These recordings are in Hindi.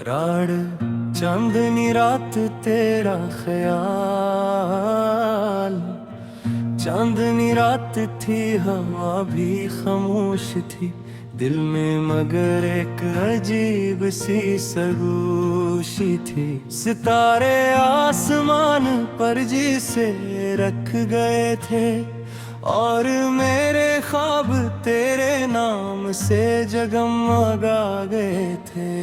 राड़ चांदनी रात तेरा ख्याल, चांदनी रात थी हवा भी खामोश थी दिल में, मगर एक अजीब सी सरगोशी थी। सितारे आसमान पर जिसे रख गए थे और मेरे ख्वाब तेरे नाम से जगमगा गए थे।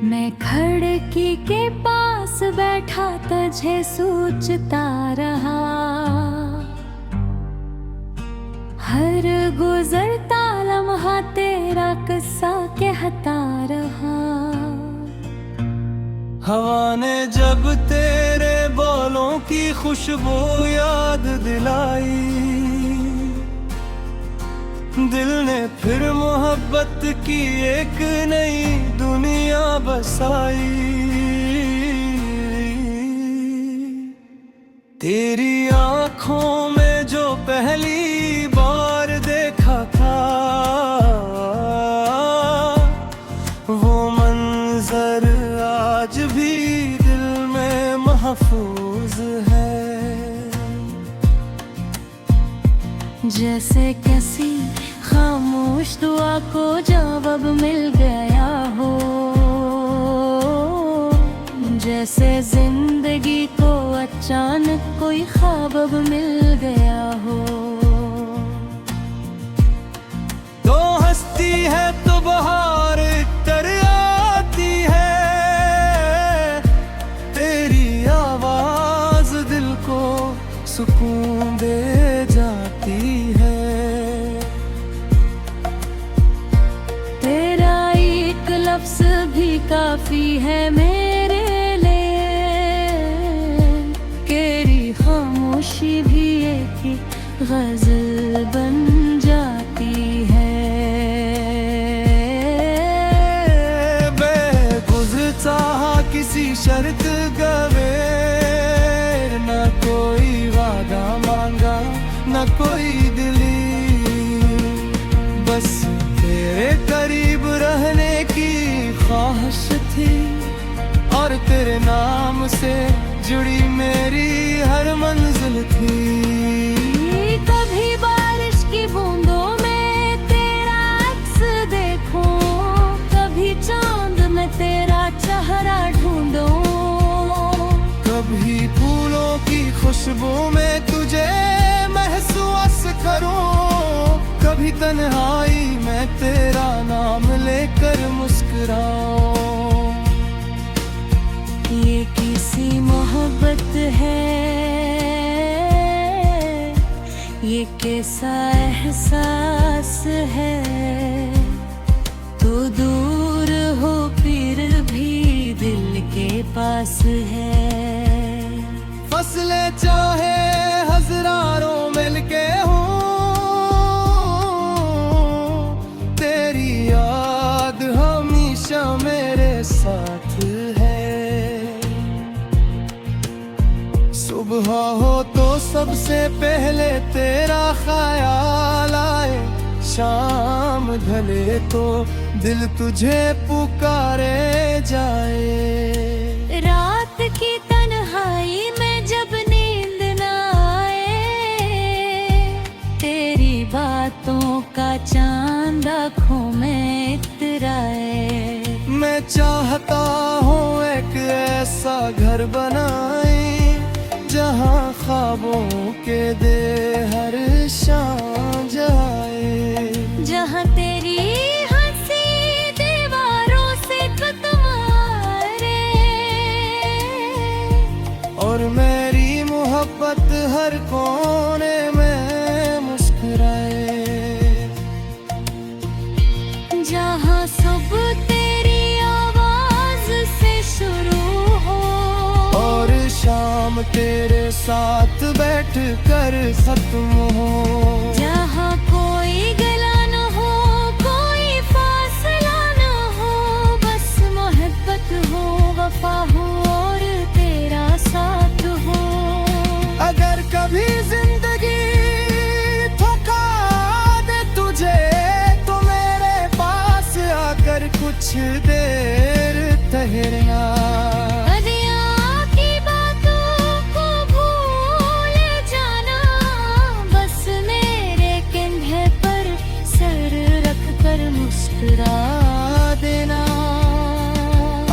मैं खिड़की के पास बैठा तुझे सोचता रहा, हर गुजरता लम्हा तेरा किस्सा कहता रहा। हवा ने जब तेरे बोलों की खुशबू याद दिलाई, दिल ने फिर मोहब्बत की एक नई दुनिया बसाई। तेरी आंखों में जो पहली बार देखा था, वो मंजर आज भी दिल में महफूज है। जैसे किसी खामोश दुआ को जवाब मिल गया हो, जैसे जिंदगी को अचानक कोई ख्वाब मिल गया हो। तो हंसती है तो बहार तर आती है, तेरी आवाज दिल को सुकून दे जाती है। तेरा एक लफ्ज भी काफी है मेरे लिए, तेरी खामोशी भी एक गजल बन जाती है। बेगुज़रा किसी शर्त गवे, न कोई वादा मांगा न कोई दिली, बस तेरे करीब रहने की ख्वाहिश थी और तेरे नाम से जुड़ी मेरी हर मंजिल थी। कभी बारिश की बूंदों में तेरा अक्स देखूं, कभी चांद में तेरा चेहरा ढूंढूं, कभी फूलों की खुशबू में तुझे महसूस करूं, कभी तन्हाई में तेरा नाम लेकर मुस्कुराऊं। ये किसी मोहब्बत है, ये कैसा एहसास है। तू दूर हो फिर भी दिल के पास है। फसलें चाहे हजारों मिलके हों, तेरी याद हमेशा मेरे साथ है। सुबह हो तो सबसे पहले तेरा ख्याल आए, शाम ढले तो दिल तुझे पुकारे जाए। रात की तन्हाई में जब नींद न आए, तेरी बातों का चांद आँखों में इतराए। मैं चाहता हूँ एक ऐसा घर बनाए, जहाँ ख्वाबों के दे हर शाम जाए, जहाँ तेरी हंसी दीवारों से तुम्हारे और मेरी मोहब्बत हर कोने में मुस्कुराए। जहाँ सुबह तेरी आवाज से शुरू हो और शाम तेरे साथ बैठ कर खत्म हो। जहाँ कोई गला न हो, कोई फासला न हो, बस मोहब्बत हो, वफा हो और तेरा साथ हो। अगर कभी जिंदगी थका दे तुझे, तो मेरे पास आकर कुछ कुछ देर ठहरना। अदियाँ की बातों को भूल जाना, बस मेरे कंधे पर सर रख कर मुस्कुरा देना।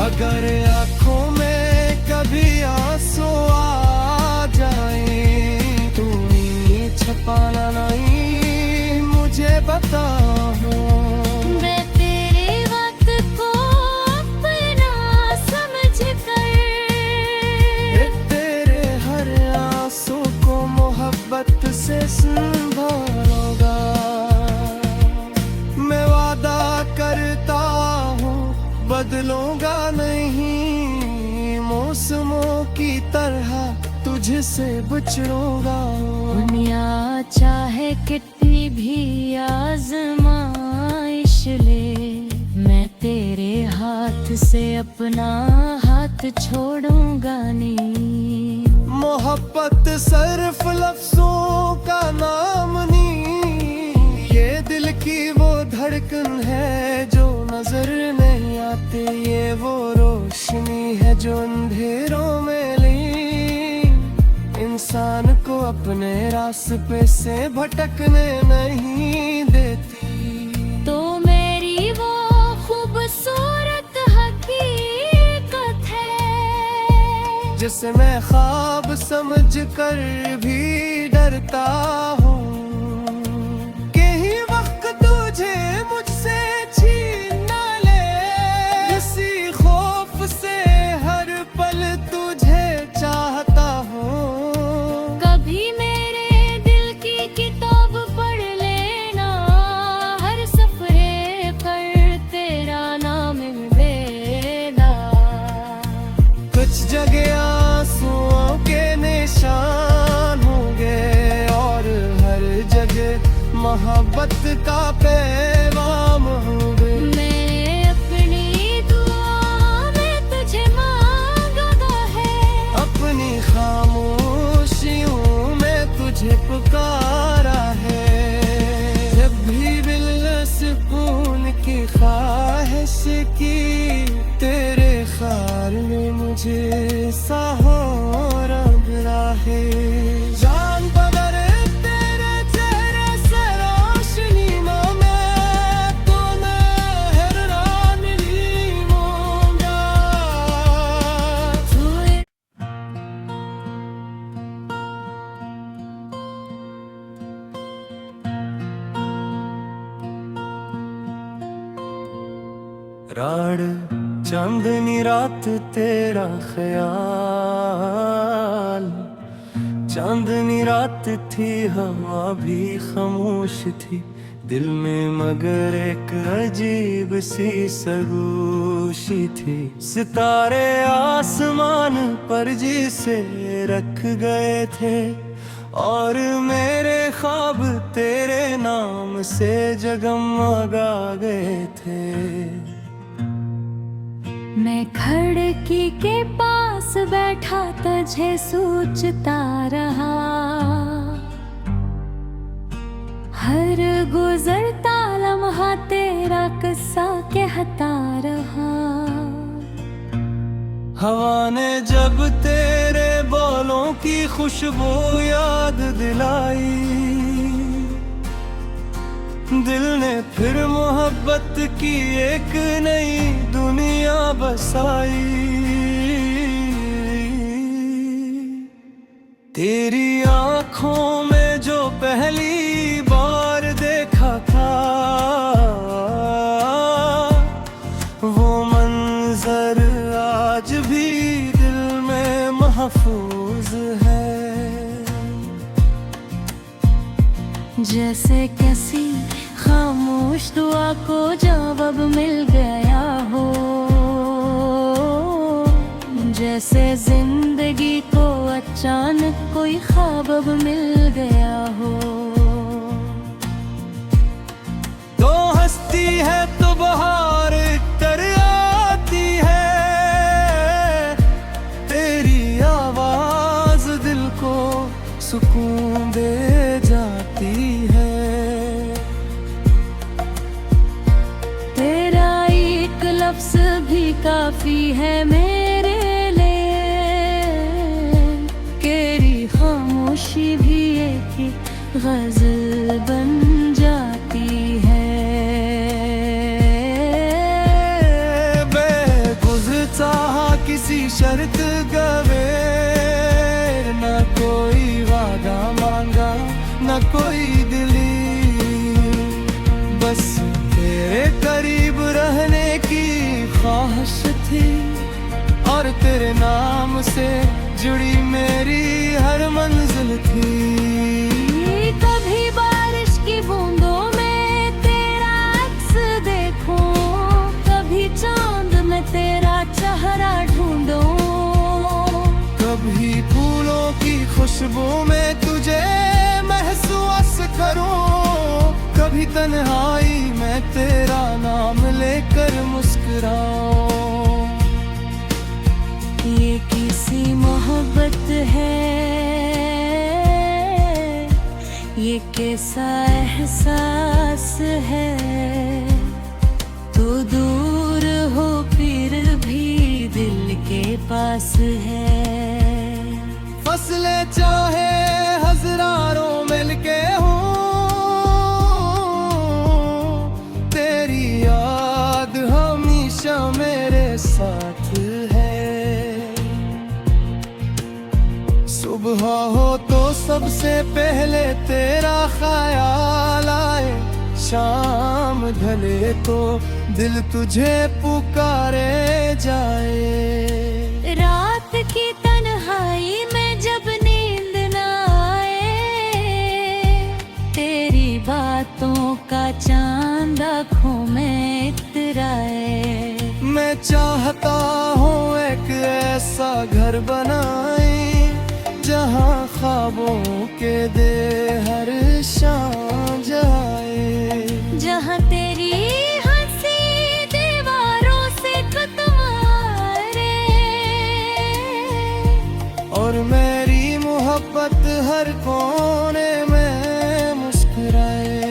अगर आँखों में कभी आंसू आ जाए, तुम्हें छपाना नहीं मुझे बता। मैं तेरे वक्त को अपना समझ कर तेरे हर आंसू को मोहब्बत से संभालूंगा। मैं वादा करता हूँ बदलूंगा नहीं, मौसमों की तरह तुझसे बिछड़ूंगा। दुनिया चाहे कितनी भी आजमाइश ले, मैं तेरे हाथ से अपना हाथ छोड़ूंगा नहीं। मोहब्बत सिर्फ लफ्जों का नाम नहीं, ये दिल की वो धड़कन है जो नजर नहीं आते। ये वो रोशनी है जो अंधेरों में ली इंसान को अपने रास्ते से भटकने नहीं देती। तो मेरी वो खूबसूरत हकीकत है जिसे मैं ख्वाब समझ कर भी डरता हूँ। कहीं वक्त तुझे मुझसे छीन ना ले, इसी खौफ से हर पल तुझे चाहता हूँ। कभी मेरे दिल की किताब पढ़ लेना, हर सफरे पर तेरा नाम मिल देना। कुछ जगह आंसुओं के निशान होंगे और हर जगह मोहब्बत का पैगाम होंगे। मैंने अपनी दुआ में तुझे मांगा है, अपनी खामोशियों में तुझे पुकारा है। जब भी दिल सुकून की ख्वाहिश की, तेरे ख्याल में मुझे सहारा मिला है। जान बदर तेरे चेहरे से रोशनी में मैं तो हैरान ही होऊंगा। राड़ चांदनी रात तेरा ख्याल, चांदनी रात थी हवा भी खामोश थी, दिल में मगर एक अजीब सी सरगोशी थी। सितारे आसमान पर जिसे रख गए थे और मेरे ख्वाब तेरे नाम से जगमगा गए थे। मैं खिड़की के पास बैठा तुझे सोचता रहा, हर गुजरता लम्हा तेरा किस्सा कहता रहा। हवा ने जब तेरे बोलों की खुशबू याद दिलाई, दिल ने फिर मोहब्बत की एक नई दुनिया बसाई। तेरी आंखों में जो पहली बार देखा था, वो मंजर आज भी दिल में महफूज है। जैसे किसी खामोश दुआ को जवाब मिल गया हो, जैसे जिंदगी को अचानक कोई ख्वाब अब मिल गया हो। तो हंसती है तो बहार तर आती है, तेरी आवाज दिल को सुकून दे जाती है। तेरा एक गजल बन जाती है। बेगुज़रा किसी शर्त गवेर, न कोई वादा मांगा न कोई दिली, बस तेरे करीब रहने की ख्वाहिश थी, और तेरे नाम से जुड़ी मेरी हर मंजिल थी। कभी बारिश की बूंदों में तेरा अक्स देखूं, कभी चांद में तेरा चेहरा ढूंढूं, कभी फूलों की खुशबू में तुझे महसूस करूं, कभी तन्हाई में तेरा नाम लेकर मुस्कुराऊं। ये किसी मोहब्बत है, ये कैसा एहसास है, तू दूर हो फिर भी दिल के पास है। फसलें चाहे हजारों मिलके हों, तेरी याद हमेशा मेरे साथ है। सुबह हो तो सबसे पहले तेरा ख्याल आए, शाम ढले तो दिल तुझे पुकारे जाए। रात की तन्हाई में जब नींद न आए, तेरी बातों का चांद आँखों में इतराए। मैं चाहता हूँ एक ऐसा घर बनाए, जहाँ ख्वाबों के दे हर शाम जाए, जहाँ तेरी हंसी दीवारों से कतमारे, और मेरी मोहब्बत हर कोने में मुस्कुराए।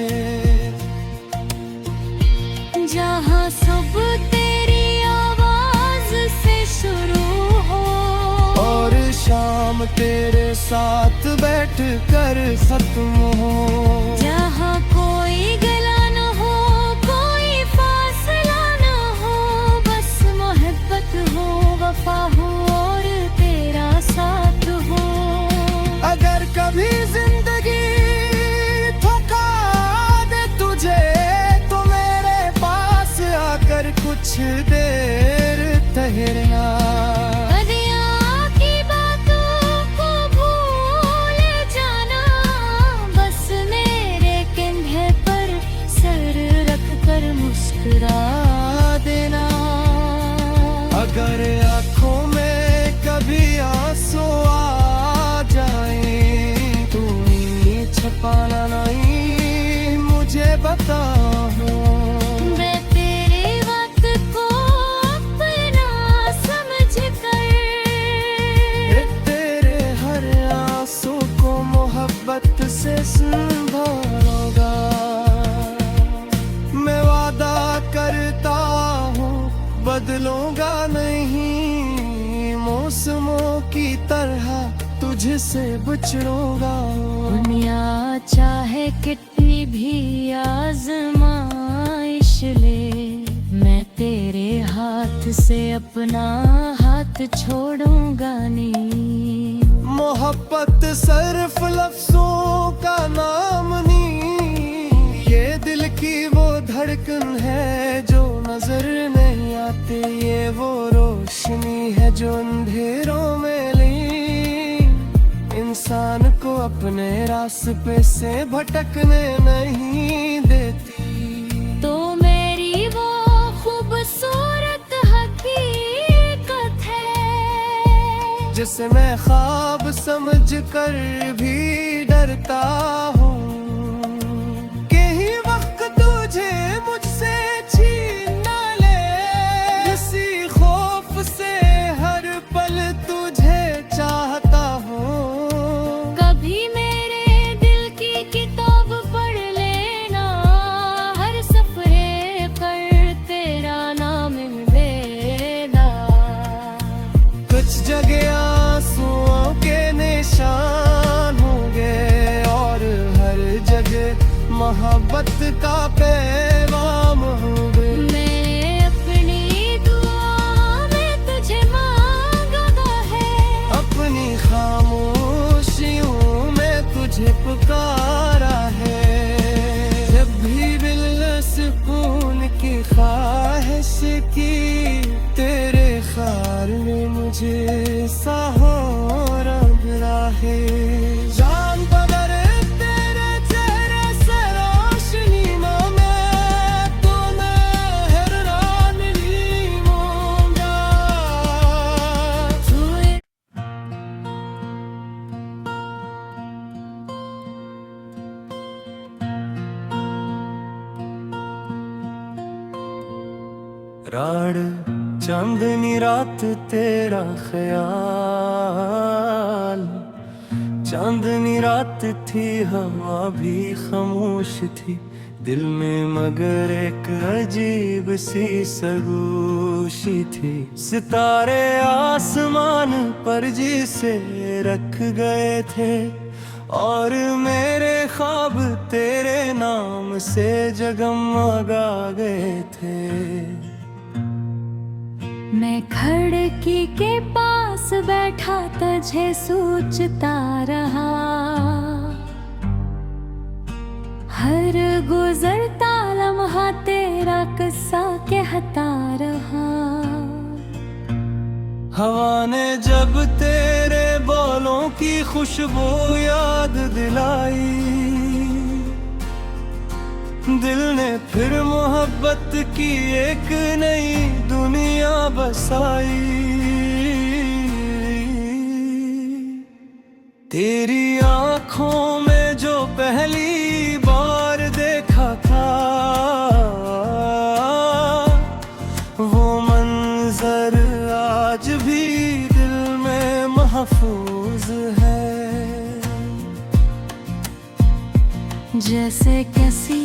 जहाँ सुबह तेरी आवाज से शुरू हो, और शाम तेरे साथ बैठ कर खत्म हो। जहाँ कोई गला न हो, कोई फासला न हो, बस मोहब्बत हो, वफा हो और तेरा साथ हो। अगर कभी जिंदगी थका दे तुझे, तो मेरे पास आकर कुछ देर ठहरना। देना अगर आँखों में कभी आंसू आ जाए, तू छुपाना नहीं मुझे बता। मैं तेरे वक्त को अपना समझ कर, तेरे हर आंसू को मोहब्बत से संभालूंगा। मैं वादा करता हूँ बदलूंगा नहीं, मौसमों की तरह तुझसे बिछड़ूंगा। दुनिया चाहे कितनी भी आजमाइश ले, मैं तेरे हाथ से अपना हाथ छोड़ूंगा नहीं। मोहब्बत सिर्फ लफ्जों का नाम नहीं, ये दिल की वो धड़कन है जो नजर नहीं आती, ये वो रोशनी है जो अंधेरों में ली, इंसान को अपने रास्ते से भटकने नहीं देती। तो मेरी वो खूबसूरत हकीकत है, जिसे मैं ख्वाब समझ कर भी डरता हूँ, कहीं वक्त तुझे मुझसे छीन न ले, इसी खौफ से हर पल तुझे चाहता हूँ। कभी मेरे दिल की किताब पढ़ लेना, हर सफरे पर तेरा नाम मिलेगा। कुछ जगह आंसुओं के निशान होंगे, और हर मोहब्बत का पैगाम हूँ वे। मैंने अपनी दुआ में तुझे मांगा है, अपनी खामोशियों में तुझे पुकारा है। जब भी दिल सुकून की ख्वाहिश की, तेरे ख्याल में मुझे सहारा मिला है। जान बदर तेरे चेहरे से रोशनी में मैं तो मेहरबान होऊंगा। राड़ चांदनी रात तेरा ख्याल, चांदनी रात थी हवा भी खामोश थी दिल में, मगर एक अजीब सी सरगोशी थी। सितारे आसमान पर जिसे रख गए थे, और मेरे ख्वाब तेरे नाम से जगमगा गए थे। मैं खिड़की के पास बैठा तुझे सोचता रहा, हर गुजरता लम्हा तेरा किस्सा कहता रहा। हवा ने जब तेरे बोलों की खुशबू याद दिलाई, दिल ने फिर मोहब्बत की एक नई दुनिया बसाई। तेरी आंखों में जो पहली बार देखा था, वो मंजर आज भी दिल में महफूज है। जैसे किसी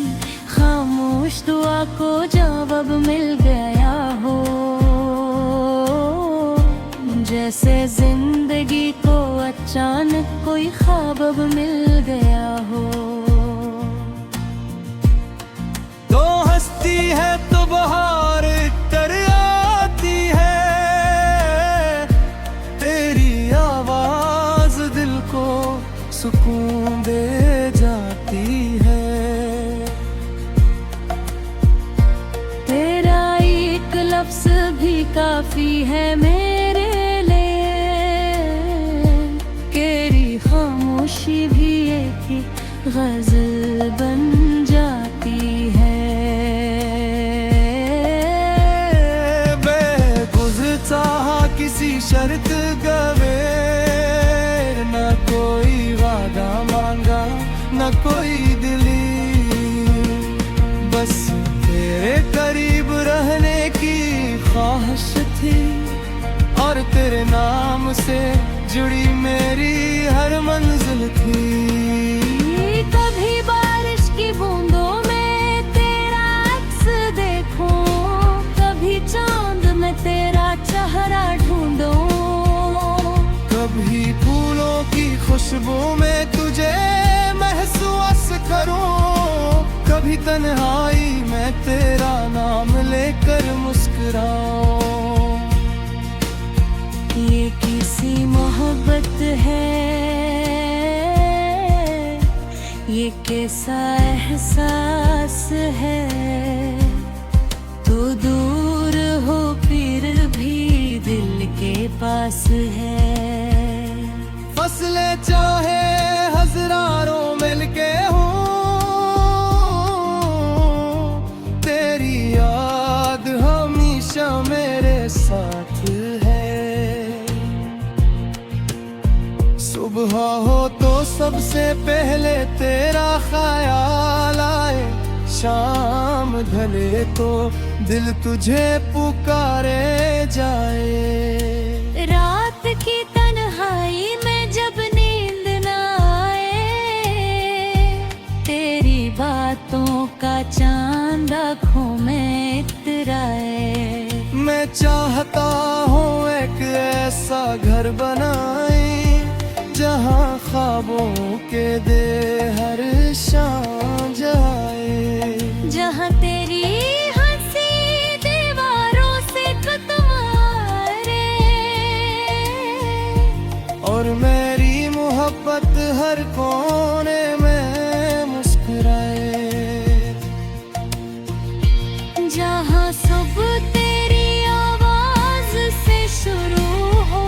खामोश दुआ को जवाब मिल गया हो, जैसे जिंदगी को अचानक कोई ख्वाब मिल गया हो। तो हंसती है तो बहार तर आती है, तेरी आवाज दिल को सुकून दे जाती है। तेरा एक लफ्ज भी काफी है मेरे लिए, तेरी खामोशी भी एक ही गजल बन जाती है। बेगुज़रा किसी शर्त गवे, न कोई वादा मांगा न कोई दिली, बस तेरे करीब रहने की ख्वाहिश थी, और तेरे नाम से जुड़ी मेरी हर मंजिल थी। कभी बारिश की बूंदों में तेरा अक्स देखूं, कभी चांद में तेरा चेहरा ढूंढूं, कभी फूलों की खुशबू में तुझे महसूस करूं, कभी तन्हाई में तेरा नाम लेकर मुस्कुराऊं। ये किसी मोहब्बत है, ये कैसा एहसास है, तू दूर हो फिर भी दिल के पास है। फसले चाहे हजारों मिलके हो, तेरी याद हमेशा मेरे साथ है। सुबह हो तो सबसे पहले तेरा ख्याल आए, शाम ढले तो दिल तुझे पुकारे जाए। रात की तन्हाई में जब नींद न आए, तेरी बातों का चांद आँखों में इतराए। मैं चाहता हूँ एक ऐसा घर बनाए, जहाँ ख्वाबों के दे हर शाम जहाँ और मेरी मोहब्बत हर कोने में मुस्कुराए। जहाँ सुबह तेरी आवाज से शुरू हो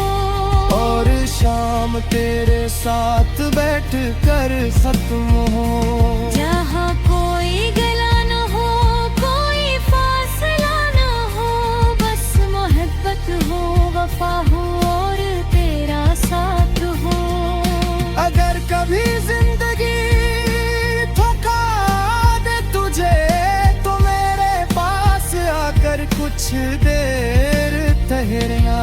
और शाम तेरे साथ बैठ कर खत्म हो। जहाँ कोई गला न हो, कोई फासला न हो, बस मोहब्बत हो, वफा हो और तेरा साथ हो। अगर कभी जिंदगी थका दे तुझे तो मेरे पास आकर कुछ देर ठहरना।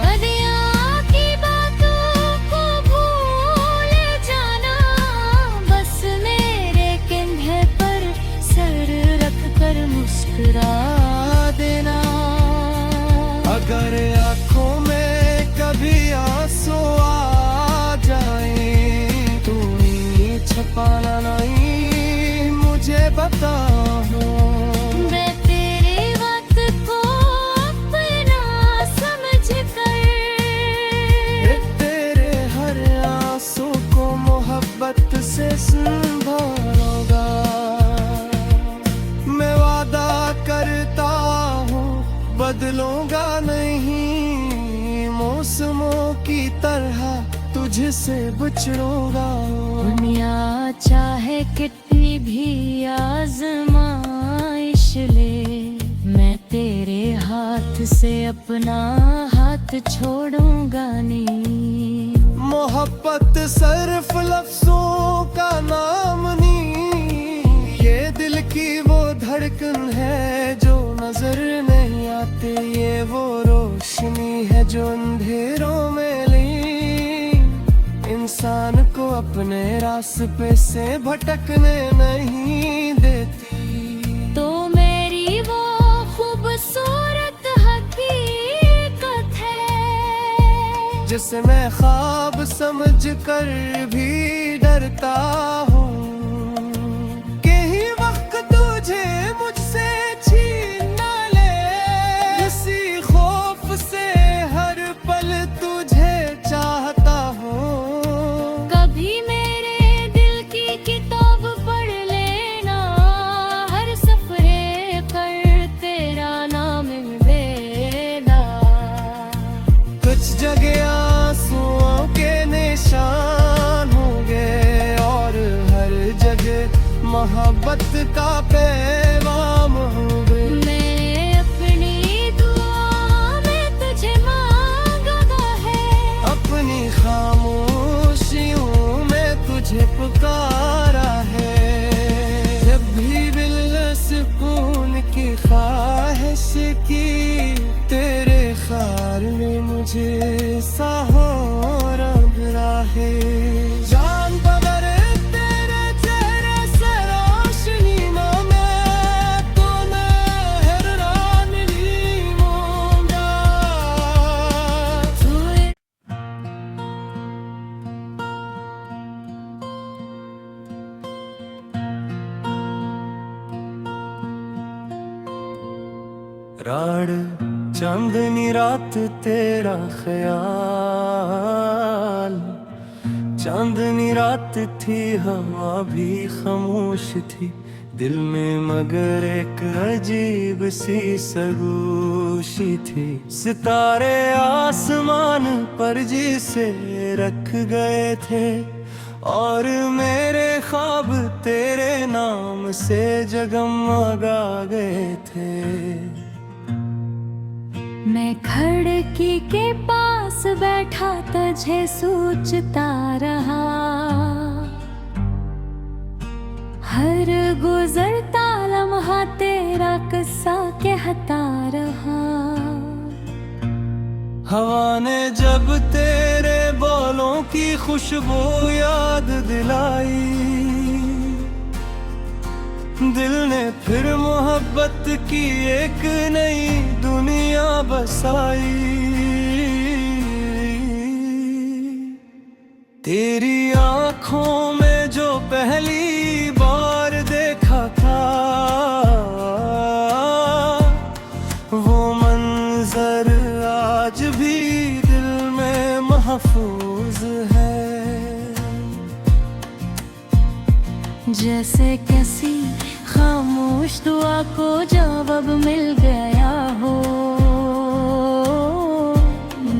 अदियाँ की बातों को भूल जाना, बस मेरे कंधे पर सर रख कर मुस्कुरा देना। अगर आँखों में कभी आंसू आ जाए तू छपाना नहीं मुझे बता। मैं तेरे वक्त को अपना समझ कर तेरे हर आंसू को मोहब्बत से संभालूंगा। मैं वादा करता हूँ बदलूंगा नहीं, मौसमों की तरह तुझसे बिछड़ूंगा। दुनिया चाहे कितनी भी आजमाइश ले, मैं तेरे हाथ से अपना हाथ छोड़ूंगा नहीं। मोहब्बत सिर्फ लफ्जों का नाम नहीं, ये दिल की वो धड़कन है जो नजर नहीं आते। ये वो रोशनी है जो अंधेरों में ली इंसान को अपने रास्ते से भटकने नहीं देती। तो मेरी वो खूबसूरत हकीकत है जिसे मैं ख्वाब समझ कर भी डरता हूँ। कहीं वक्त तुझे मुझसे छीन ना ले, इसी खौफ से हर पल तुझे चाहता हूँ। कभी मेरे दिल की किताब पढ़ लेना, हर सफरे पर तेरा नाम लेना। कुछ जगह आंसुओं के निशान होंगे और हर जगह मोहब्बत का पैगाम होंगे। मैं अपनी दुआ में तुझे मांगा है, अपनी खामोशियों में तुझे पुकारा है। जब भी दिल सुकून की ख्वाहिश की तेरे ख्याल में मुझे सहारा मिला है। जान बदर तेरे चेहरे से रोशनी में मैं तो हैरान ही होऊंगा। राड़ चांदनी रात तेरा ख्याल, चांदनी रात थी हवा भी खामोश थी दिल में मगर एक अजीब सी सरगोशी थी। सितारे आसमान पर जिसे रख गए थे और मेरे ख्वाब तेरे नाम से जगमगा गए थे। मैं खिड़की के पास बैठा तुझे सोचता रहा, हर गुजरता लम्हा तेरा किस्सा कहता रहा। हवा ने जब तेरे बोलों की खुशबू याद दिलाई, दिल ने फिर मोहब्बत की एक नई दुनिया बसाई। तेरी आंखों में जो पहली बार देखा था, वो मंजर आज भी दिल में महफूज राज है। जैसे किसी खामोश दुआ को जवाब मिल गया हो,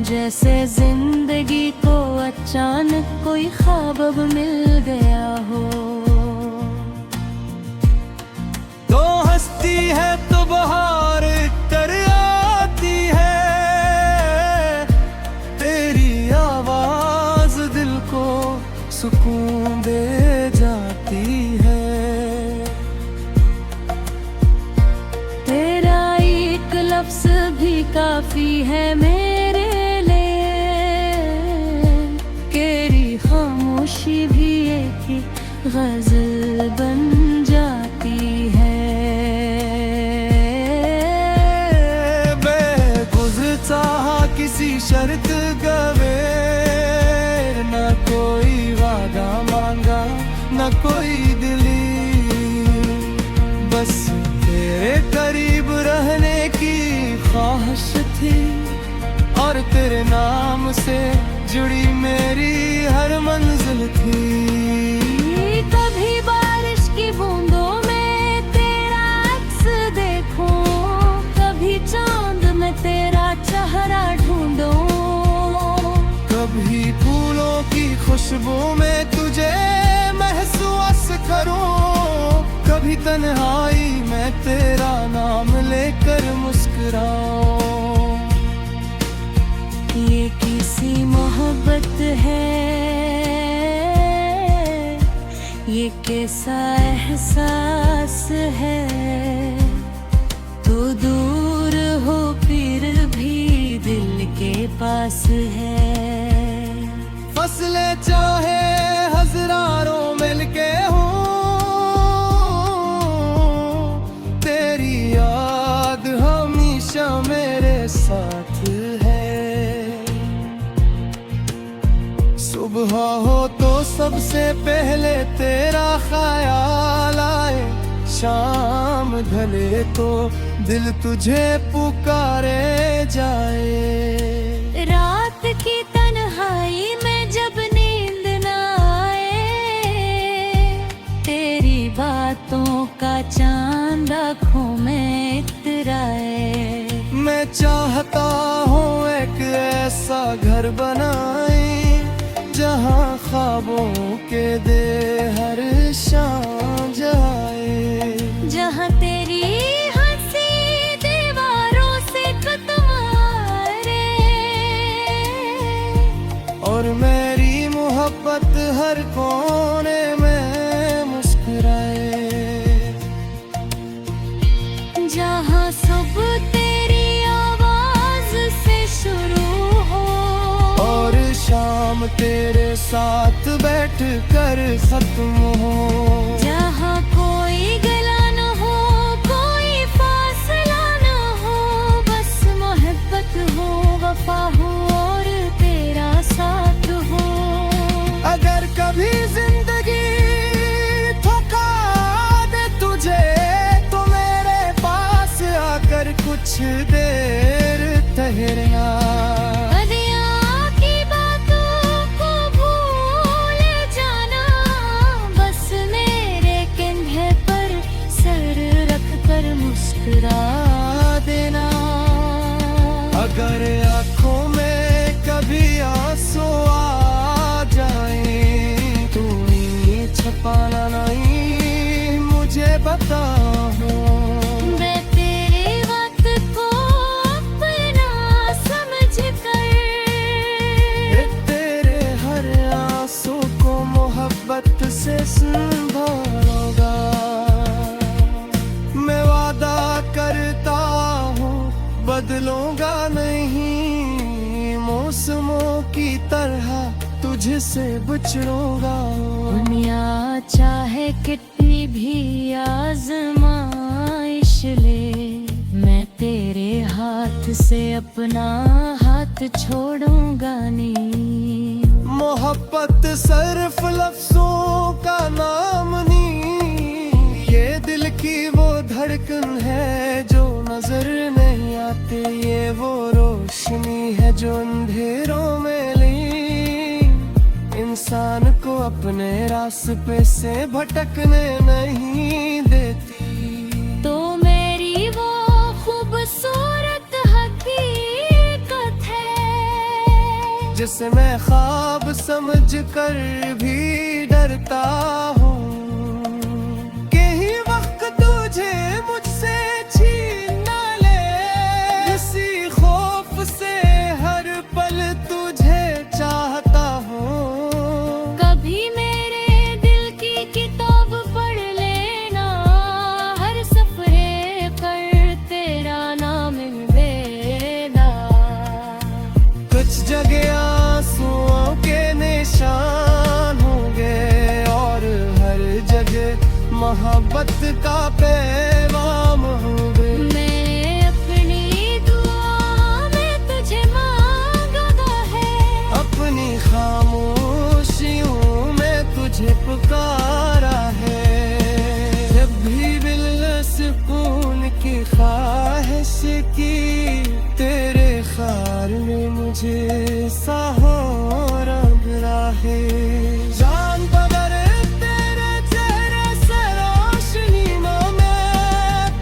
जैसे जिंदगी को अचानक कोई ख्वाब अब मिल गया हो। तो हंसती है तो बहार तर आती है, तेरी आवाज दिल को सुकून दे जाती है। तेरा एक लफ्ज भी काफी है मेरे लिए, तेरी खामोशी भी एक ही गजल बन जाती है। बेगुज़रा किसी शर्त गवेर, न कोई वादा मांगा न कोई दिली, बस तेरे करीब रहने की ख्वाहिश थी, और तेरे नाम से जुड़ी मेरी हर मंजिल थी। कभी बारिश की बूंदों में तेरा अक्स देखूं, कभी चांद में तेरा चेहरा ढूंढूं, कभी फूलों की खुशबू में तुझे महसूस करूं, कभी तन्हाई में तेरा नाम लेकर मुस्कुराऊं। ये किसी मोहब्बत है, ये कैसा एहसास है, तू दूर हो फिर भी दिल के पास है। फसलें चाहे हजारों मिलके हों, तेरी याद हमेशा मेरे साथ है। सुबह हो तो सबसे पहले तेरा ख्याल आए, शाम ढले तो दिल तुझे पुकारे जाए। रात की तन्हाई में जब नींद न आए, तेरी बातों का चांद आँखों में इतराए। मैं चाहता हूँ एक ऐसा घर बनाए, जहाँ ख्वाबों के दे हर शाम जाए, जहाँ तेरी हंसी दीवारों से मारे, और मेरी मोहब्बत हर कोने में मुस्कुराए। जहाँ सुबह तेरी आवाज से शुरू हो, और शाम तेरे साथ बैठ कर खत्म हो। जहाँ कोई गला न हो, कोई फासला न हो, बस मोहब्बत हो, वफा हो और तेरा साथ हो। अगर कभी जिंदगी थका दे तुझे, तो मेरे पास आकर कुछ देर ठहरना। मुस्कुरा देना। अगर आँखों में कभी आंसू आ जाए, तू ये छपाना नहीं मुझे बता। मैं तेरे वक्त को अपना समझ कर, तेरे हर आंसू को मोहब्बत से संभालूंगा। मैं वादा करता हूँ बदलूंगा नहीं, मौसमों की तरह तुझसे बिछड़ूंगा। दुनिया चाहे कितनी भी आजमाइश ले, मैं तेरे हाथ से अपना हाथ छोड़ूंगा नहीं। मोहब्बत सिर्फ लफ्जों का नाम नहीं, ये दिल की वो धड़कन है जो नजर नहीं आती, ये वो रोशनी है जो अंधेरों में ली। इंसान को अपने रास्ते से भटकने नहीं देती। तो मेरी वो खूबसूरत हकीकत है जिसे मैं ख्वाब समझ कर भी डरता हूँ कि ही वक्त तुझे मुझसे छीन ना ले। इसी खौफ से हर पल तुझे चाहता हूँ। कभी मेरे दिल की किताब पढ़ लेना, हर सफरे पर तेरा नाम मिलेगा। कुछ जगह आंसुओं के निशान होंगे और हर जगह मोहब्बत का पैगाम होंगे। मैंने अपनी दुआ में तुझे मांगा है, अपनी खामोशियों में तुझे पुकारा है। जब भी दिल सुकून की ख्वाहिश की, तेरे ख्याल में मुझे सहारा मिला है। जान बगर तेरे चेहरे से रोशनी में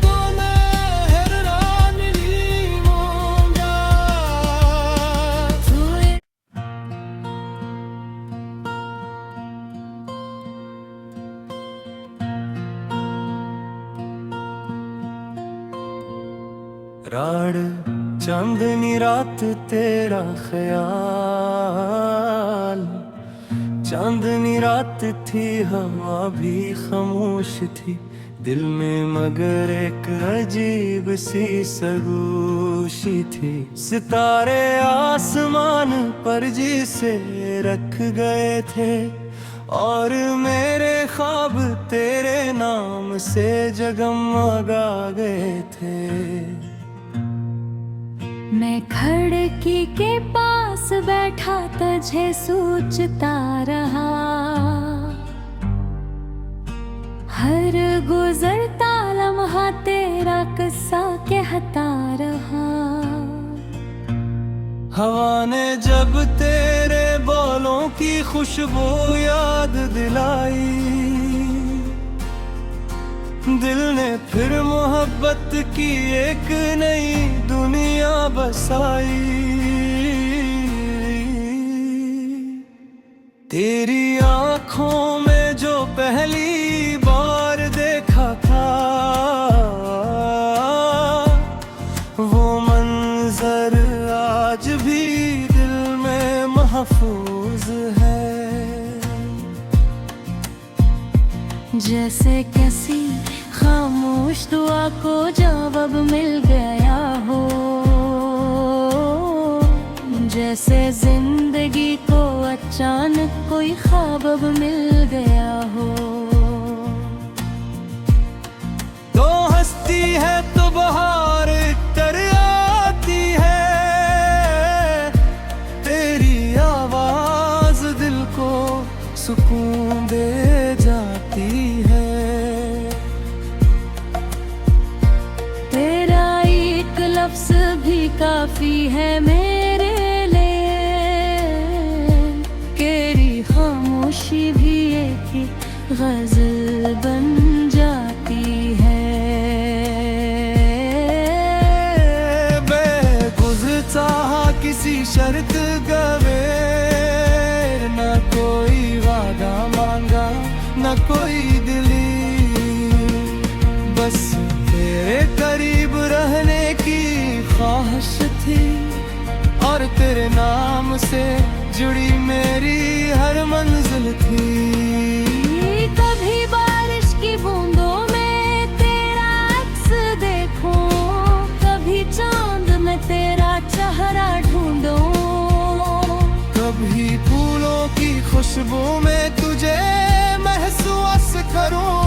तो मेहरबान नहीं होऊंगा। राड़ चांदनी रात तेरा ख्याल, चांदनी रात थी हवा भी खामोश थी दिल में, मगर एक अजीब सी सरगोशी थी। सितारे आसमान पर जिसे रख गए थे और मेरे ख्वाब तेरे नाम से जगमगा गए थे। मैं खिड़की के पास बैठा तुझे सोचता रहा, हर गुजरता लम्हा तेरा किस्सा कहता रहा। हवा ने जब तेरे बोलों की खुशबू याद दिलाई, दिल ने फिर मोहब्बत की एक नई दुनिया बसाई। तेरी आंखों में जो पहली बार देखा था, वो मंजर आज भी दिल में महफूज है। जैसे किसी खामोश दुआ को जवाब मिल गया हो, जैसे जिंदगी को अचानक कोई ख्वाब अब मिल गया हो। तो हंसती है तो बहार तर आती है, तेरी आवाज दिल को सुकून दे जाती है। तेरा एक लफ्ज भी काफी है मेरे लिए, तेरी खामोशी भी एक गजल बन जाती है। बेगुज़रा किसी शर्त गवेर, न कोई वादा मांगा न कोई दिली, बस तेरे करीब रहने की ख्वाहिश थी और तेरे नाम से जुड़ी मेरी हर मंजिल थी। कभी बारिश की बूंदों में तेरा अक्स देखूं, कभी चांद में तेरा चेहरा ढूंढूं, कभी फूलों की खुशबू में तुझे महसूस करूं,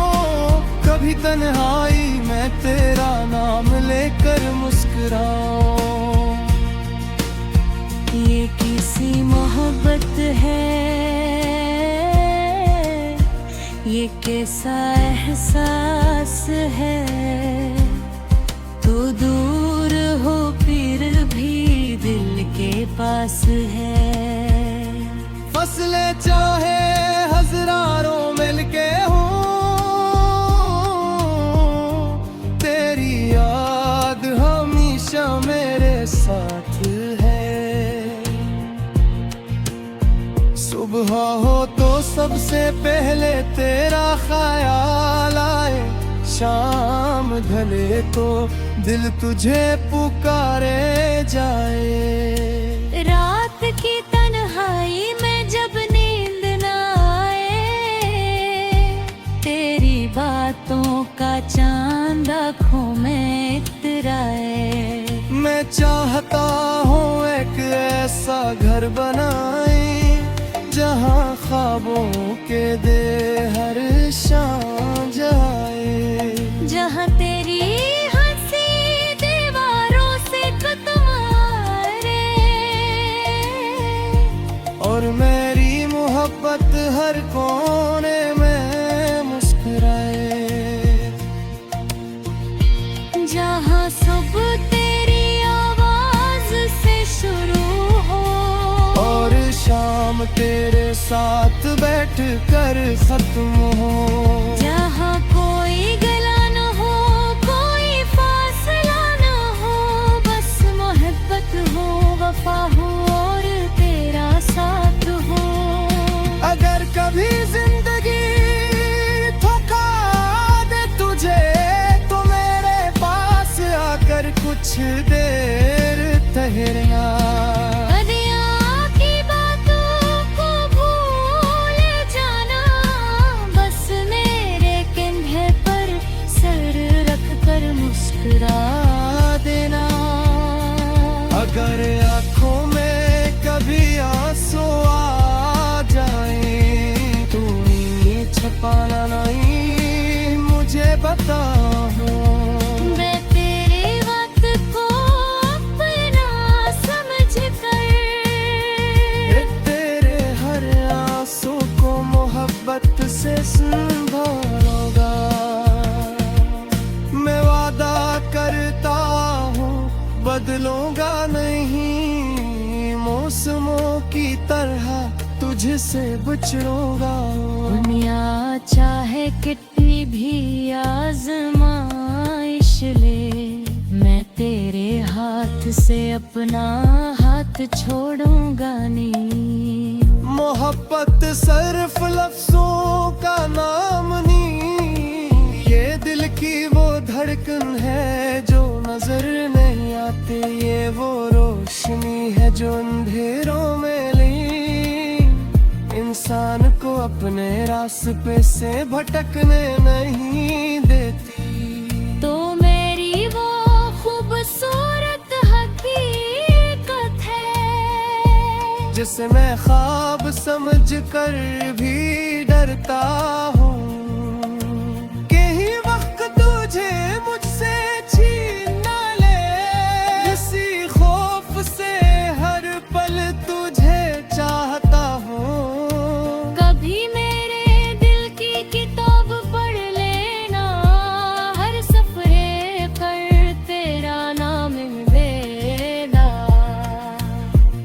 कभी तन्हाई में तेरा नाम लेकर मुस्कुराऊं। ये किसी मोहब्बत है, ये कैसा एहसास है। तो दूर हो फिर भी दिल के पास है। फंस फासले चाहे हजारों मिलके हो, तेरी याद हमेशा मेरे साथ है। सुबह हो तो सबसे पहले तेरा ख्याल आए, शाम ढले तो दिल तुझे पुकारे जाए। रात की तन्हाई में जब नींद न आए, तेरी बातों का चांद आँखों में इतराए। मैं चाहता हूँ एक ऐसा घर बनाए, जहाँ ख्वाबों के दे हर शाम जाए, जहाँ तेरी हंसी दीवारों से कतमारे, और मेरी मोहब्बत हर कोने में मुस्कुराए। जहाँ सुबह तेरी आवाज से शुरू हो, और शाम तेरे साथ बैठ कर खत्म हो। जहाँ कोई गला न हो, कोई फासला न हो, बस मोहब्बत हो, वफा हो और तेरा साथ हो। अगर कभी जिंदगी थका दे तुझे, तो मेरे पास आकर कुछ देर ठहरना। देना अगर आँखों में कभी आंसू आ जाए, तू छुपाना नहीं मुझे बता। मैं तेरे वक्त को अपना समझ कर, तेरे हर आंसू को मोहब्बत से संभालूंगा। मैं वादा करता हूँ बदलूंगा नहीं, मौसमों की तरह तुझसे बिछड़ूंगा। दुनिया चाहे कितनी भी आजमाइश ले, मैं तेरे हाथ से अपना हाथ छोड़ूंगा नहीं। मोहब्बत सिर्फ लफ्जों का नाम नहीं, ये दिल की वो धड़कन है जो नजर नहीं आती, ये वो रोशनी है जो अंधेरों में ली, इंसान को अपने रास्ते से भटकने नहीं देती। तो मेरी वो खूबसूरत हकीकत है, जिसे मैं ख्वाब समझ कर भी डरता हूँ, तुझे मुझसे छीन न ले, इसी खौफ से हर पल तुझे चाहता हूँ। कभी मेरे दिल की किताब पढ़ लेना, हर सफरे पर तेरा नाम देना।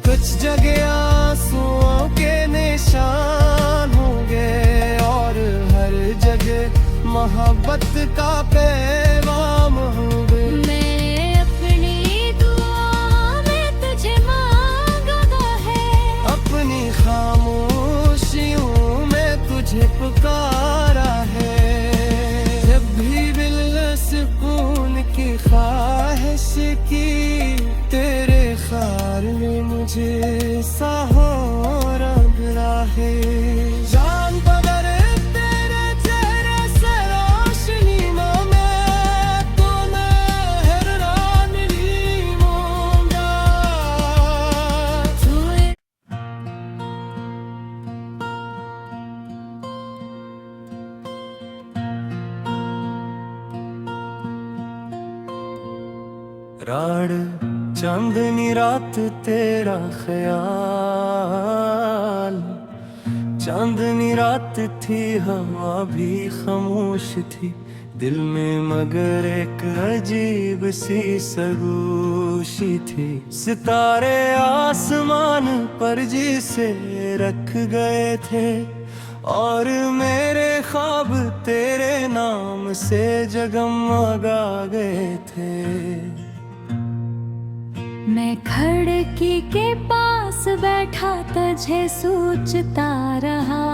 कुछ जगह आंसुओं के निशान होंगे, और हर जगह मोहब्बत का पैगाम होंगे। मैं अपनी दुआ में तुझे मांगा है, अपनी खामोशियों में तुझे पुकारा है। जब भी दिल सुकून की ख्वाहिश की, तेरे ख्याल में मुझे सहारा मिला है। जान बदर तेरे चेहरे से रोशनी में मैं तो हैरान ही होऊंगा। राड़ चांदनी रात तेरा ख्याल, चांदनी रात थी हवा भी खामोश थी, दिल में मगर एक अजीब सी सरगोशी थी। सितारे आसमान पर जिसे रख गए थे और मेरे ख्वाब तेरे नाम से जगमगा गए थे। मैं खिड़की के पास बैठा तुझे सोचता रहा,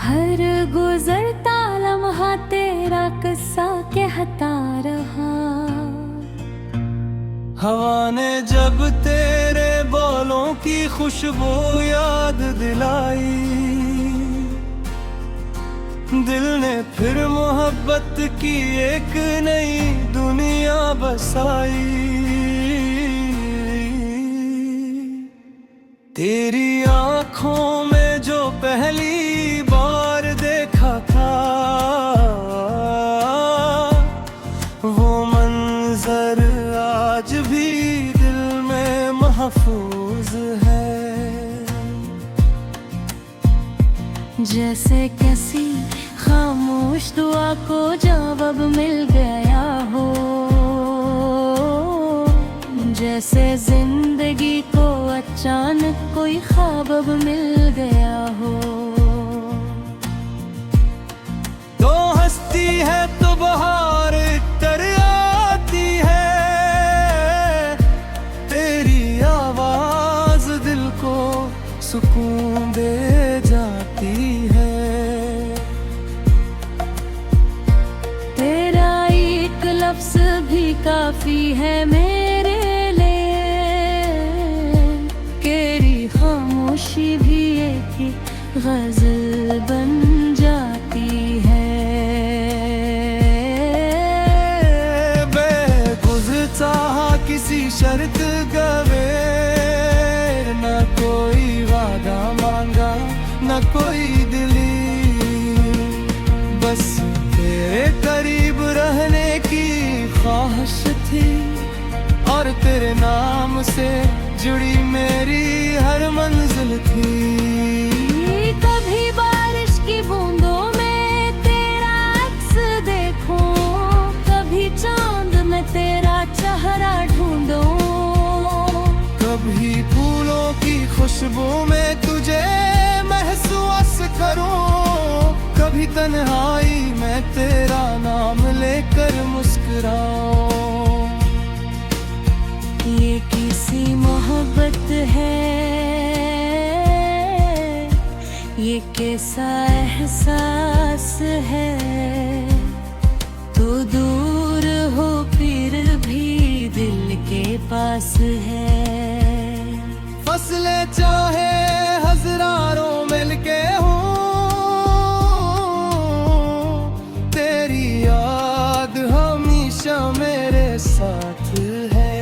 हर गुजरता लम्हा तेरा किस्सा कहता रहा। हवा ने जब तेरे बोलों की खुशबू याद दिलाई, दिल ने फिर मोहब्बत की एक नई दुनिया बसाई। तेरी आंखों में जो पहली बार देखा था, वो मंजर आज भी दिल में महफूज है। जैसे किसी खामोश दुआ को जवाब मिल गया हो, जैसे जिंदगी को अचानक कोई ख्वाब अब मिल गया हो। तो हंसती है तो बहार तर आती है, तेरी आवाज दिल को सुकून दे जाती है। तेरा एक लफ्ज भी काफी है मेरे लिए, तेरी खामोशी भी एक गजल बन जाती है। बेगुज़रा किसी शर्त गवे, न कोई वादा मांगा न कोई दिली, बस तेरे करीब रहने की ख्वाहिश थी और तेरे नाम से जुड़ी मेरी हर मंजिल थी। कभी बारिश की बूंदों में तेरा अक्स देखूं, कभी चांद में तेरा चेहरा ढूंढूं, कभी फूलों की खुशबू में तुझे महसूस करूं, कभी तन्हाई में तेरा नाम लेकर मुस्कुराऊं। ये किसी मोहब्बत है, ये कैसा एहसास है, तू दूर हो फिर भी दिल के पास है। फसलें चाहे हजारों मिलके हों, तेरी याद हमेशा मेरे साथ है।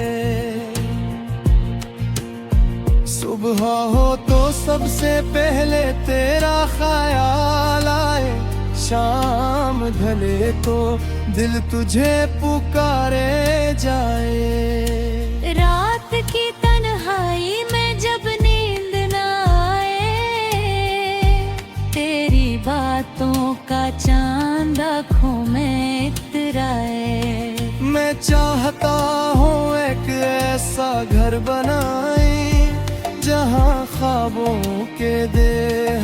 सुबह हो तो सबसे पहले तेरा ख्याल आए, शाम ढले तो दिल तुझे पुकारे जाए। रात की तन्हाई में जब नींद न आए, तेरी बातों का चांद आँखों में इतराए। मैं चाहता हूँ एक ऐसा घर बनाए, जहाँ ख्वाबों के दे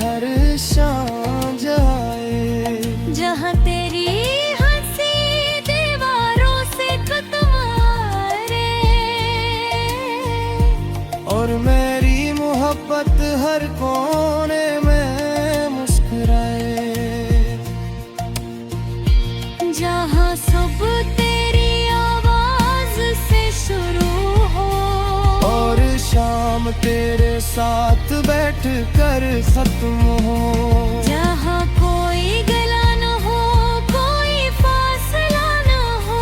हर शाम जाए, जहाँ तेरी हंसी दीवारों से कतवारे और मेरी मोहब्बत हर कोने में मुस्कुराए। जहाँ सुबह तेरी आवाज से शुरू हो और शाम तेरे साथ बैठ कर खत्म हो। जहाँ कोई गला न हो, कोई फासला न हो,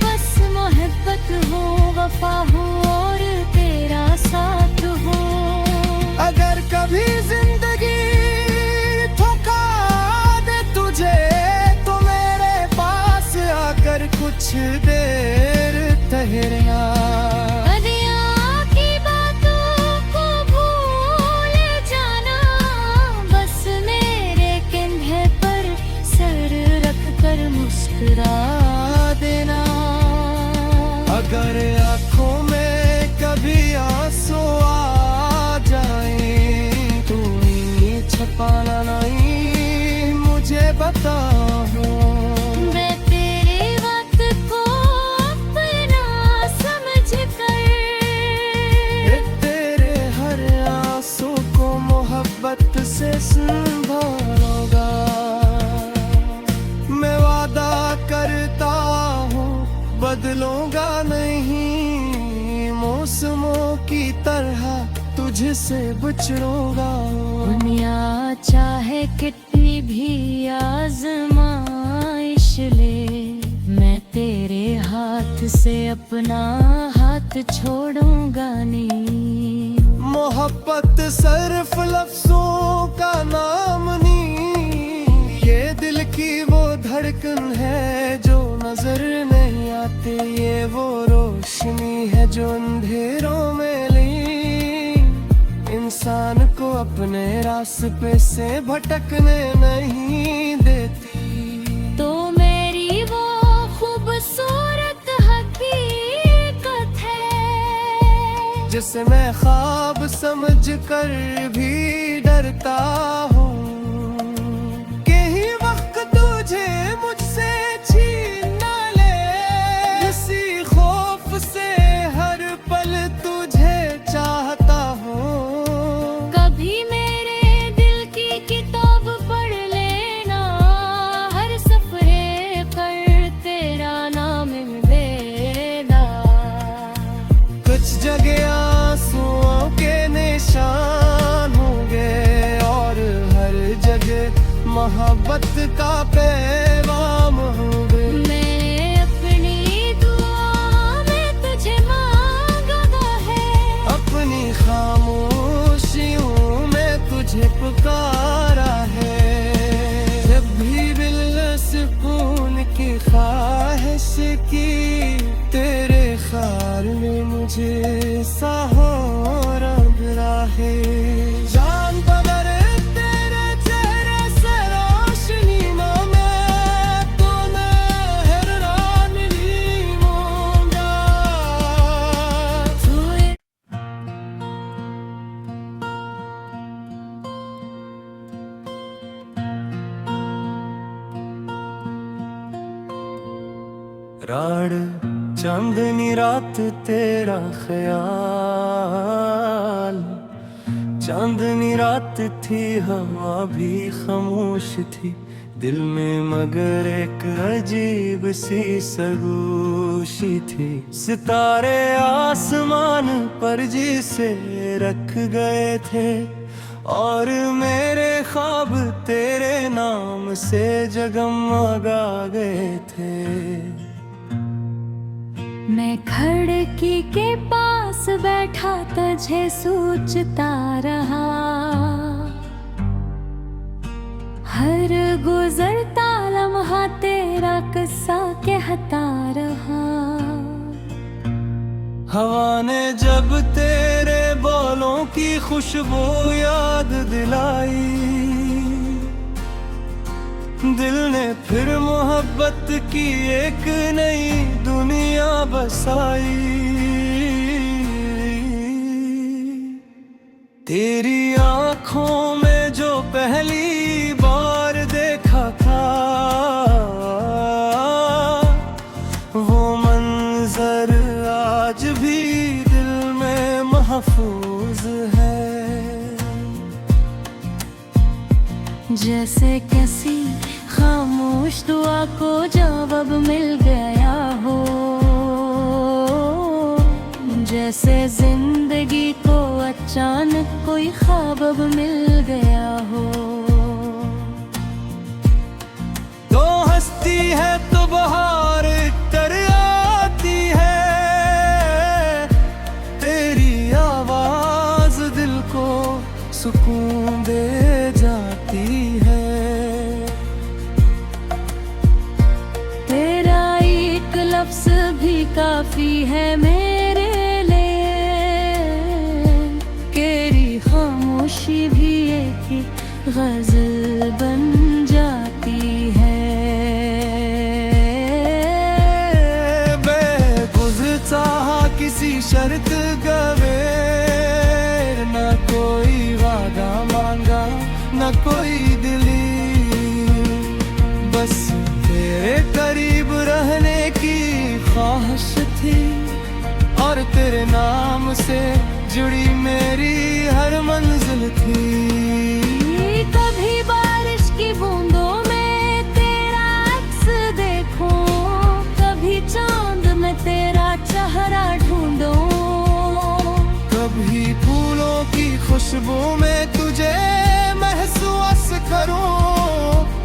बस मोहब्बत हो, वफा हो और तेरा साथ हो। अगर कभी जिंदगी ठुका दे तुझे, तो मेरे पास आकर कुछ देर ठहरना। तुझसे बिछड़ूंगा। दुनिया चाहे कितनी भी आजमाइश ले, मैं तेरे हाथ से अपना हाथ छोड़ूंगा नहीं। मोहब्बत सिर्फ लफ्जों का नाम नहीं, ये दिल की वो धड़कन है जो नजर नहीं आती। ये वो रोशनी है जो अंधेरों में ली इंसान को अपने रास्ते से भटकने नहीं देती। तो मेरी वो खूबसूरत हकीकत है जिसे मैं ख्वाब समझ कर भी डरता हूँ, कहीं वक्त तुझे मुझसे छीन न ले। इसी खौफ से हर पल तुझे चाहता हूँ। कभी मेरे दिल की किताब पढ़ लेना, हर सफरे पर तेरा नाम देना। कुछ जगह आंसुओं के निशान होंगे और हर जगह मोहब्बत का पैगाम होंगे। मैंने अपनी दुआ में तुझे मांगा है, अपनी खामोशियों में तुझे पुकारा है। जब भी दिल सुकून की ख्वाहिश की, तेरे ख्याल में मुझे सहारा मिला है। जान बदर तेरे चेहरे से रोशनी में मैं तो हैरान नहीं होऊंगा। राड़ चांदनी रात तेरा ख्याल, चांदनी रात थी हवा भी खामोश थी दिल में, मगर एक अजीब सी सरगोशी थी। सितारे आसमान पर जिसे रख गए थे और मेरे ख्वाब तेरे नाम से जगमगा गए थे। मैं खिड़की के पास बैठा तुझे सोचता रहा, हर गुजरता लम्हा तेरा किस्सा कहता रहा। हवा ने जब तेरे बोलों की खुशबू याद दिलाई, दिल ने फिर मोहब्बत की एक नई दुनिया बसाई। तेरी आंखों में जो पहली बार देखा था, वो मंजर आज भी दिल में महफूज है। जैसे किसी खामोश दुआ को जवाब मिल गया हो, जैसे जिंदगी को अचानक कोई ख्वाब मिल गया हो। तो हंसती है तो बहार कर आती है, तेरी आवाज दिल को सुकून दे जाती है। तेरा एक लफ्ज भी काफी है मेरे लिए, तेरी खामोशी भी एक ही गजल बन जाती है। बेगुज़रता किसी शर्त गवेर, न कोई वादा मांगा न कोई दिली, बस तेरे करीब रहने की ख्वाहिश थी और तेरे नाम से जुड़ी मेरी हर मंजिल थी। कभी खुशबू में तुझे महसूस करूं,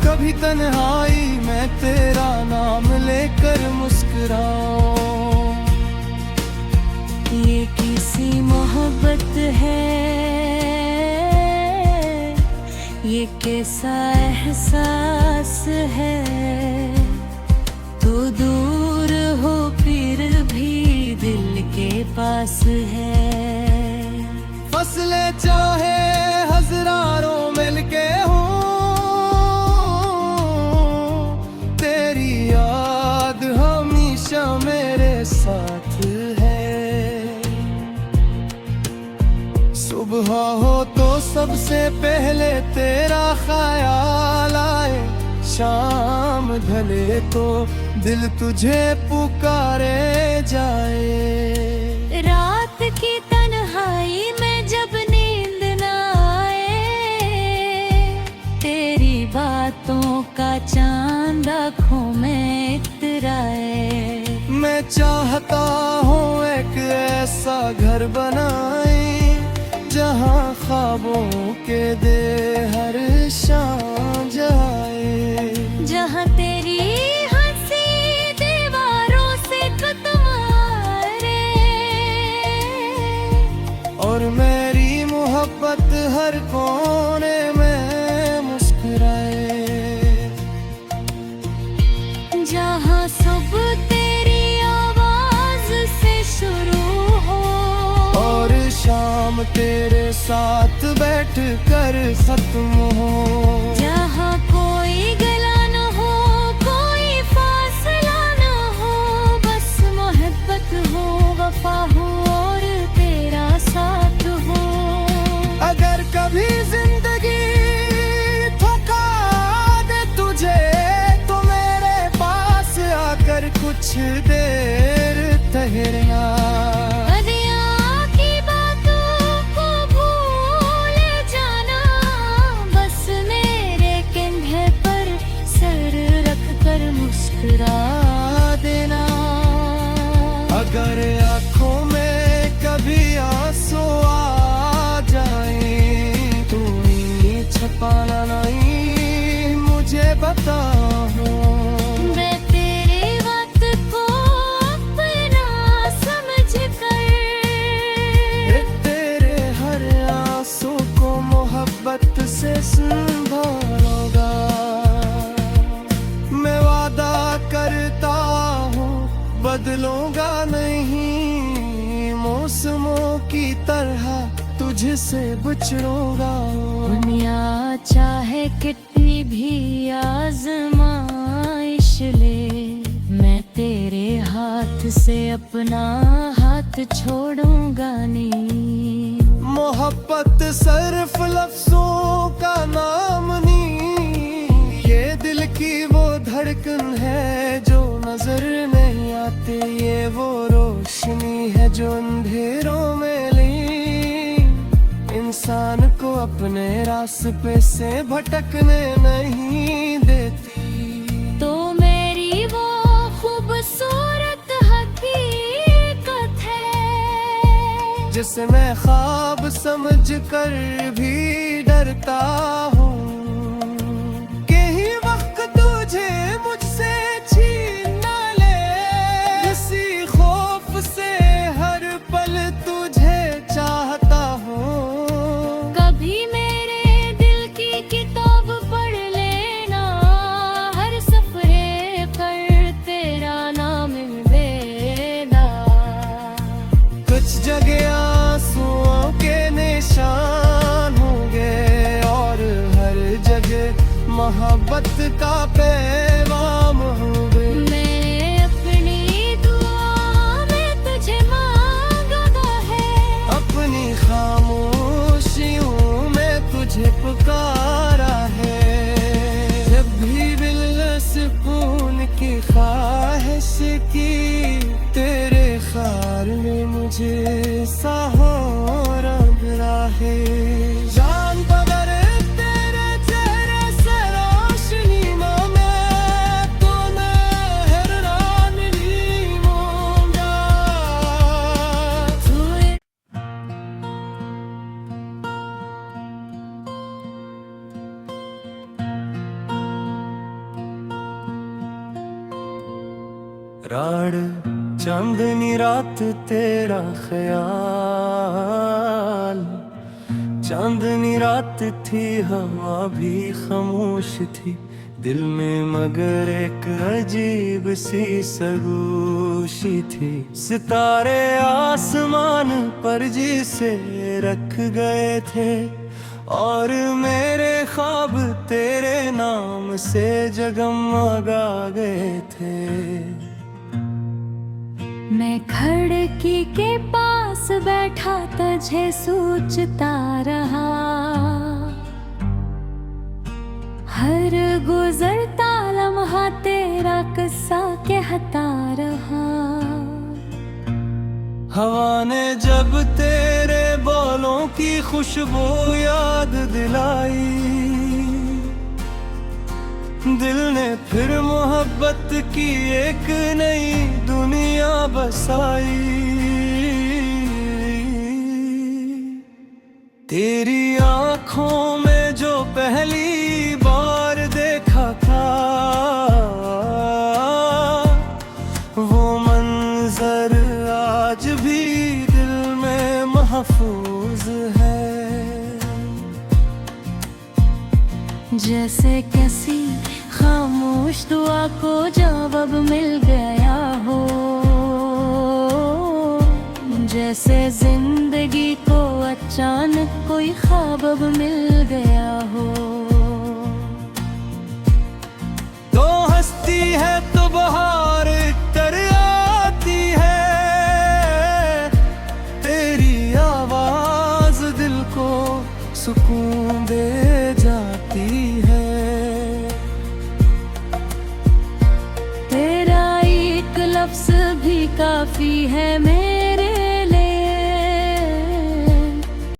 कभी तन्हाई में तेरा नाम लेकर मुस्कुराऊं। ये किसी मोहब्बत है, ये कैसा एहसास है, तू दूर हो फिर भी दिल के पास है। फसले चाहे हजारों मिलके हूँ, तेरी याद हमेशा मेरे साथ है। सुबह हो तो सबसे पहले तेरा ख्याल आए, शाम ढले तो दिल तुझे पुकारे जाए। रात की तन्हाई में जब नींद न आए, तेरी बातों का चांद आँखों में इतराए। मैं चाहता हूँ एक ऐसा घर बनाए, जहाँ ख्वाबों के दे हर शाम जाए, जहाँ तेरी हंसी दीवारों से मारे, और मेरी मोहब्बत हर कोने में मुस्कुराए। जहाँ सुबह तेरी आवाज से शुरू हो, और शाम तेरे साथ बैठ कर खत्म हो। जहाँ कोई गला न हो, कोई फासला न हो, बस मोहब्बत हो, वफा हो और तेरा साथ हो। अगर कभी जिंदगी थका दे तुझे, तो मेरे पास आकर कुछ देर ठहरना। देना अगर आँखों में कभी आंसू आ जाए, तू ही छपाना नहीं मुझे बता। मैं तेरे वक्त को अपना समझ कर, तेरे हर आंसू को मोहब्बत से संभालूंगा। करता हूँ बदलूंगा नहीं, मौसमों की तरह तुझसे बिछड़ूंगा। दुनिया चाहे कितनी भी आजमाइश ले, मैं तेरे हाथ से अपना हाथ छोड़ूंगा नहीं। मोहब्बत सिर्फ लफ्जों का नाम नहीं, ये दिल की वो धड़कन है जो नजर नहीं आती, ये वो रोशनी है जो अंधेरों में ली, इंसान को अपने रास्ते से भटकने नहीं देती। तो मेरी वो खूबसूरत हकीकत है, जिसे मैं ख्वाब समझ कर भी डरता हूँ। मुझसे छीन ना ले, इसी खौफ से हर पल तुझे चाहता हूँ। कभी मेरे दिल की किताब पढ़ लेना, हर सफरे पर तेरा नाम देना। कुछ जगह आंसुओं के निशान होंगे, और हर जगह मोहब्बत का पैगाम होंगे। मैंने अपनी दुआ में तुझे मांगा है, अपनी खामोशियों में तुझे पुकारा है। जब भी दिल सुकून की ख्वाहिश की, तेरे ख्याल में मुझे सहारा मिला है। जान बगर तेरे चेहरे से रोशनी में राड़ चांदनी रात तेरा ख्याल, चांदनी रात थी हवा भी खामोश थी, दिल में मगर एक अजीब सी सरगोशी थी। सितारे आसमान पर जिसे रख गए थे, और मेरे ख्वाब तेरे नाम से जगमगा गए थे। मैं खिड़की के पास बैठा तुझे सोचता रहा, हर गुजरता लम्हा तेरा किस्सा कहता रहा। हवा ने जब तेरे बोलों की खुशबू याद दिलाई, दिल ने फिर मोहब्बत की एक नई दुनिया बसाई। तेरी आंखों में जो पहली बार देखा था, वो मंजर आज भी दिल में महफूज है। जैसे किसी खामोश दुआ को जवाब मिल गया हो, जैसे जिंदगी को अचानक कोई ख्वाब मिल गया हो। तो हंसती है तो बहार तर आती है, तेरी आवाज दिल को सुकून दे जाती है। तेरा एक लफ्ज भी काफी है मेरे